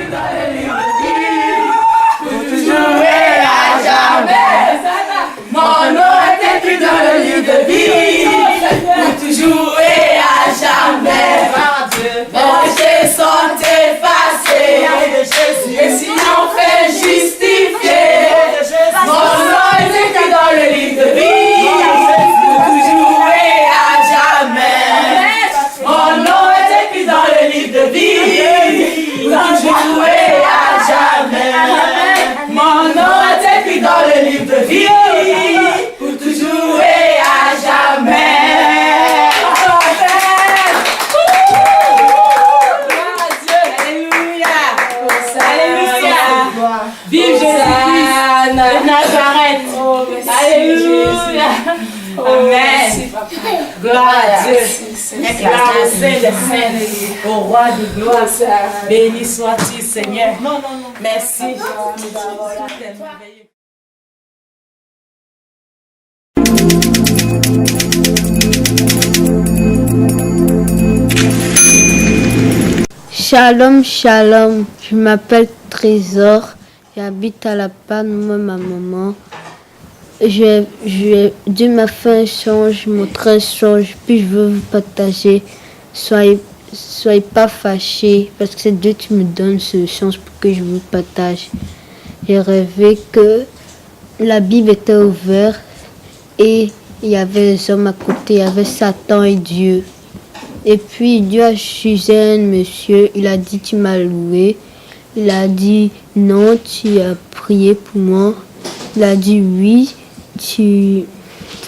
dans le livre de vie, pour toujours et à jamais. Mon nom est écrit dans le livre de vie, pour toujours et à jamais. Mes péchés sont effacés, et si on fait justifier, mon nom est écrit dans le livre de vie, pour toujours et à jamais. Mon nom est écrit dans le livre de vie, pour toujours et à jamais. Mon nom est écrit dans le livre de vie, pour toujours et à jamais. Vive Jésus-Christ de Nazareth. Alléluia. Amen. Gloire à Dieu. Gloire au Saint des Saints, au Roi de gloire. Béni sois-tu, Seigneur. Merci. Shalom, shalom, je m'appelle Trésor, j'habite à la panne, moi ma maman. Dieu m'a fait un songe, montré un songe, puis je veux vous partager. Soyez pas fâchés, parce que c'est Dieu qui me donne ce songe pour que je vous partage. J'ai rêvé que la Bible était ouverte et il y avait les hommes à côté, il y avait Satan et Dieu. Et puis Dieu a jugé un monsieur, il a dit tu m'as loué. Il a dit non, tu as prié pour moi. Il a dit oui, tu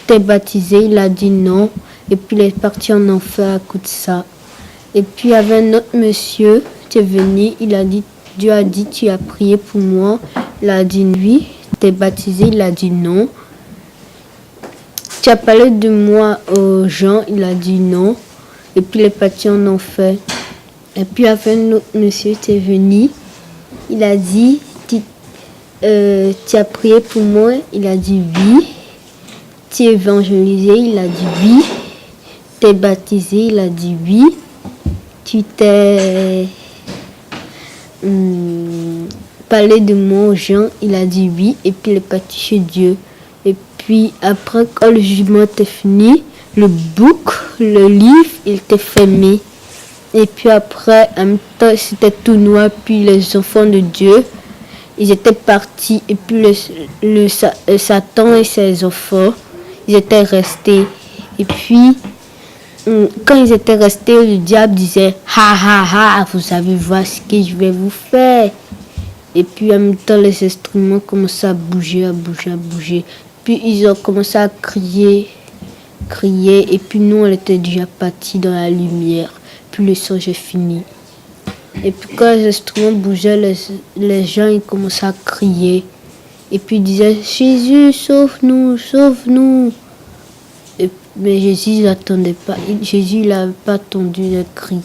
t'es baptisé. Il a dit non. Et puis il est parti en enfer à cause de ça. Et puis il y avait un autre monsieur qui est venu, il a dit, Dieu a dit tu as prié pour moi. Il a dit oui, t'es baptisé. Il a dit non. Tu as parlé de moi aux gens. Il a dit non. Et puis il est parti en enfer. Et puis après un autre monsieur qui est venu, il a dit, tu as prié pour moi? Il a dit oui. Tu es évangélisé? Il a dit oui. Tu es baptisé? Il a dit oui. Tu t'es parlé de moi aux gens? Il a dit oui. Et puis il est parti chez Dieu. Et puis après, quand le jugement était fini, le livre, il était fermé. Et puis après, en même temps, c'était tout noir. Puis les enfants de Dieu, ils étaient partis. Et puis Satan et ses enfants, ils étaient restés. Et puis, quand ils étaient restés, le diable disait, ha ha ha, vous allez voir ce que je vais vous faire. Et puis en même temps, les instruments commençaient à bouger, à bouger, à bouger. Puis ils ont commencé à crier. Et puis nous on était déjà partis dans la lumière, puis le songe est fini. Et puis quand les instruments bougeaient, les gens ils commençaient à crier et puis ils disaient Jésus sauve-nous, sauve-nous. Mais Jésus il n'attendait pas, Jésus il n'avait pas attendu les cris,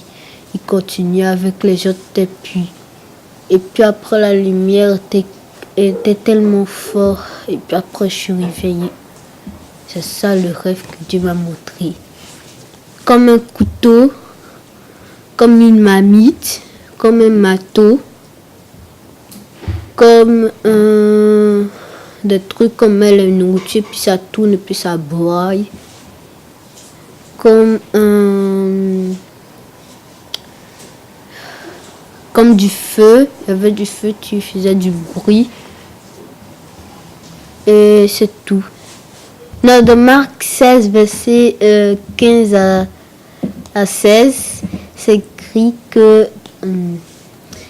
il continuait avec les autres puits. Et puis après la lumière était tellement fort et puis après je suis réveillée. C'est ça le rêve que Dieu m'a montré. Comme un couteau, comme une marmite, comme un marteau, comme des trucs comme la nourriture, puis ça tourne, puis ça broye. Comme du feu, il y avait du feu qui faisait du bruit. Et c'est tout. Dans Marc 16, verset 15 à 16, c'est écrit que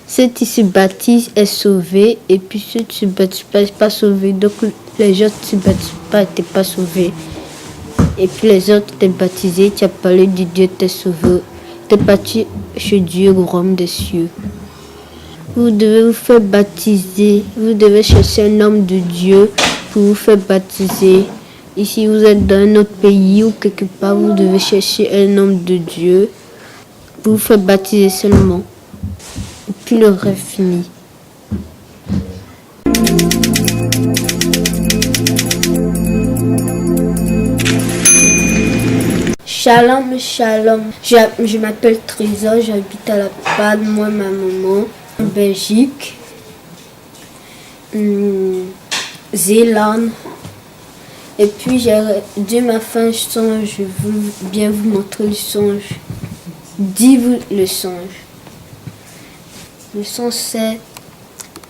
ceux qui se baptisent est sauvé et puis ceux qui se baptisent pas sauvés. Donc les gens qui se baptisent pas n'étaient pas sauvés. Et puis les autres étaient baptisés, tu as parlé de Dieu, t'es sauvé. T'es parti chez Dieu au royaume des cieux. Vous devez vous faire baptiser, vous devez chercher un homme de Dieu pour vous faire baptiser. Et si vous êtes dans un autre pays ou quelque part, vous devez chercher un homme de Dieu pour vous faire baptiser seulement. Et puis le rêve finit. Shalom, shalom. Je m'appelle Trésor, j'habite à la panne, moi, ma maman. Belgique, Zélande. Et puis Dieu m'a fait un songe, je veux bien vous montrer le songe. Dis-vous le songe. Le songe c'est,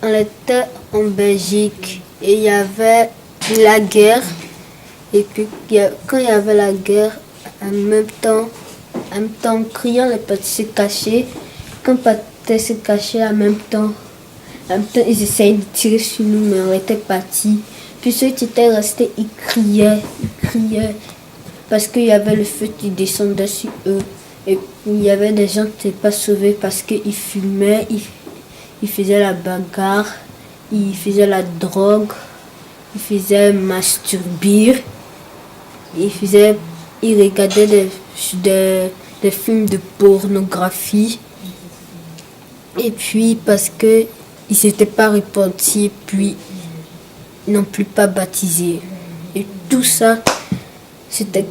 on était en Belgique et il y avait la guerre. Et puis quand il y avait la guerre, en même temps en criant, les petits se cachaient. Quand les petits se cachaient en même temps, ils essayaient de tirer sur nous, mais on était partis. Puis ceux qui étaient restés, ils criaient, parce qu'il y avait le feu qui descendait sur eux. Et il y avait des gens qui n'étaient pas sauvés parce qu'ils fumaient, ils faisaient la bagarre, ils faisaient la drogue, ils faisaient masturber, ils regardaient des films de pornographie. Et puis parce qu'ils ne s'étaient pas repentis, puis non plus pas baptisés. Et tout ça, c'était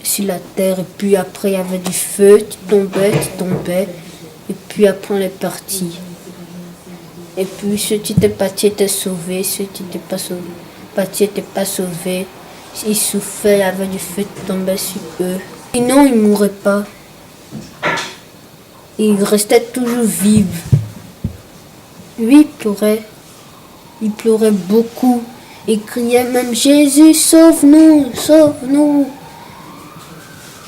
sur la terre. Et puis après, il y avait du feu qui tombait. Et puis après, on est parti. Et puis ceux qui étaient partis étaient sauvés. Ceux qui n'étaient pas partis n'étaient pas sauvés. Ils souffraient, il y avait du feu qui tombait sur eux. Sinon, ils ne mouraient pas. Ils restaient toujours vifs. Lui, il pleurait beaucoup. Il criait même, Jésus, sauve-nous, sauve-nous.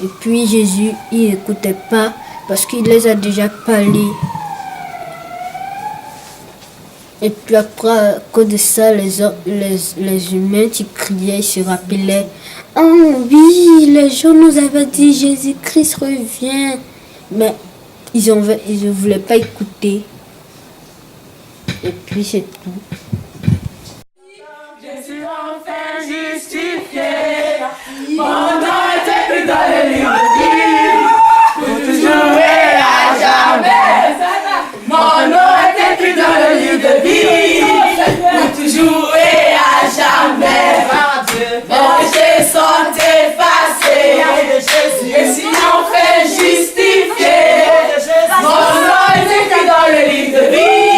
Et puis Jésus, il n'écoutait pas parce qu'il les a déjà parlé. Et puis après, à cause de ça, les humains qui criaient, ils se rappelaient. Oh oui, les gens nous avaient dit, Jésus-Christ revient. Mais ils ne voulaient pas écouter. Et puis c'est tout. Je suis enfin justifié. Mon nom est écrit dans le livre de vie. Pour toujours et à jamais. Mon nom est écrit dans le livre de vie. Pour toujours et à jamais. Mes péchés sont effacés. Je suis enfin justifié. Mon nom est écrit dans le livre de vie.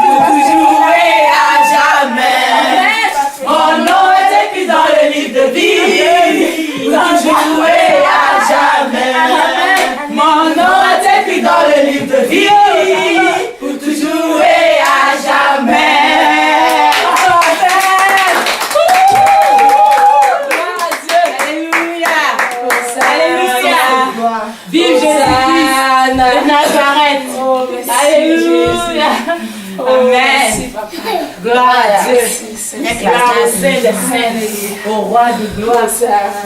Pour toujours et à jamais. Alléluia. Alléluia. Vive Jésus-Christ de Nazareth. Alléluia. Amen. Gloire à Dieu. Gloire au Saint des Saints, au Roi de gloire.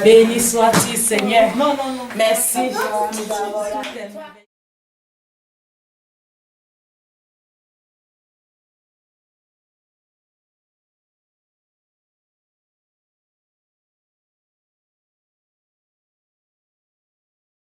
Béni sois-tu, Seigneur. Merci.